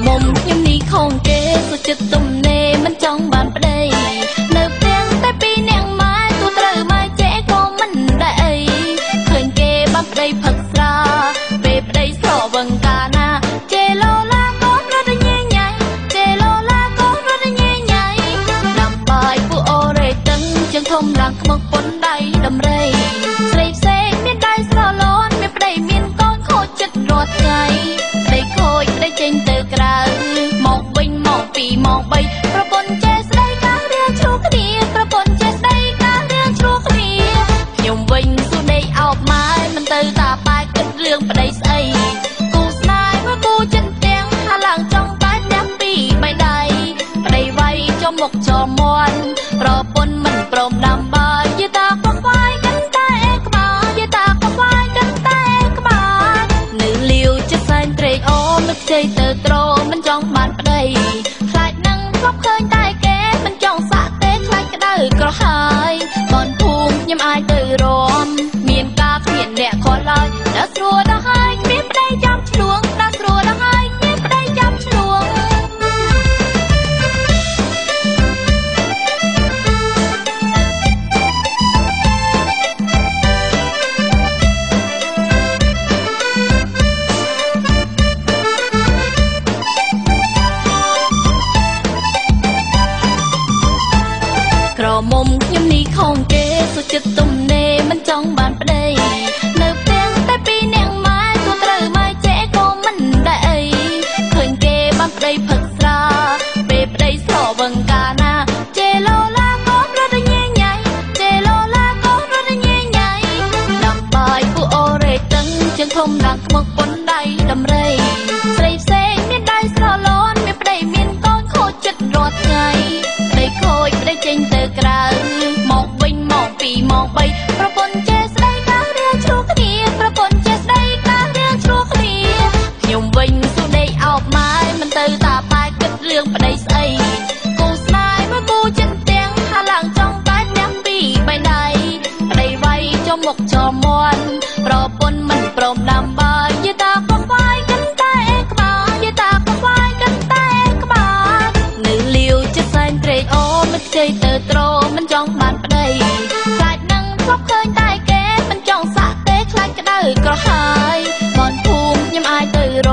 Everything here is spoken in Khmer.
មុំខ្ញុំនេះខងគេសុចិត្តទំនេរមិនចង់បានប្តីនៅផ្ទះតែពីនាងម៉ែទូត្រូវម៉ែចែក៏មិនដែរអីឃើញគេបានប្តីផឹកស្រាពេលប្តីស្រវឹងកាលណាចេឡូឡាក៏រត់ញ៉ៃញ៉ៃចេឡូឡាក៏រត់ញ៉ៃញ៉ៃដាំបាយពួកអូរេតឹងជើងធំឡើងខ្មឹកប៉ុនដៃដំរីស្រីផ្សេងមានដៃស្រលន់មានប្តីមានកូនខូចចិត្តរាល់ថ្ងៃប្តីខូចប្តីចេញទៅក្រៅមកវិញមកពីមកបីប្រពន្ធចេះស្ដីការរៀងឈ្លោះគ្នាប្រពន្ធចេះស្ដីការរៀងឈ្លោះគ្នាខ្ញុំវិញសុដេកអោបម៉ែមិនទៅតាប៉ែគិតរឿងប្តីស្អីគូស្នេហ៍មួយគូចិនទាំងហាឡើងចង់តែផ្ទះពីរបីដៃប្តីវាយចំមុខចំមាត់ប្រពន្ធមិនព្រមដាំបាយយេតាខ្វាយកាន់តែក្បាលយេតាខ្វាយកាន់តែក្បាលនៅលាវចិត្តសែនត្រេកអរមិនខ្ចីទៅត្រមិនចង់បានប្តីខ្លាចនឹងធ្លាប់ឃើញតែគេមិនចង់សាក់ទេខ្លាចក្តៅក្រហាយបនភូមិខ្ញុំអាចទៅរំមានការគ្មានអ្នកខលឡើយដល់ស្រួលដល់ហើយគ្មានប្តីចាំឆ្លួងដល់ស្រួលដល់ហើយគ្មានប្តីចាំឆ្លួងក្រមុំខ្ញុំនេះខងគេសុចិត្តទំនេរមិនចង់បានប្តីនៅផ្ទះតែពីនាងម៉ែទូត្រូវម៉ែចែក៏មិនដែរអីឃើញគេបានប្តីផឹកស្រាពេលប្តីស្រវឹងកាលណាចេឡូឡាក៏រត់ញ៉ៃញ៉ៃចេឡូឡាក៏រត់ញ៉ៃញ៉ៃដាំបាយពួកអូរេតឹងជើងធំឡើងខ្មឹកប៉ុនដៃដំរីស្រីផ្សេងមានដៃស្រលន់មានប្តីមានកូនខូចចិត្តរាល់ថ្ងៃប្តីខូចប្តីចេញទៅក្រៅមកវិញមកពីមកបីប្រពន្ធចេះស្ដីការរៀងឈ្លោះគ្នាប្រពន្ធចេះស្ដីការរៀងឈ្លោះគ្នាខ្ញុំវិញសុដេកអោបម៉ែមិនទៅតាប៉ែគិតរឿងប្តីស្អីគូស្នេហ៍មួយគូចិនទាំងហាឡើងចង់តែផ្ទះពីរបីដៃប្តីវាយចំមុខចំមាត់ប្រពន្ធមិនព្រមដាំបាយយេតាខ្វាយកាន់តែក្បាលយេតាខ្វាយកាន់តែក្បាលនៅលាវចិត្តសែនត្រេកអរមិនខ្ចីទៅត្រមិនចង់បានប្តីខ្លាចនឹងធ្លាប់ឃើញតែគេមិនចង់សាក់ទេខ្លាចក្តៅក្រហាយបនភូមិខ្ញុំអាចទៅរ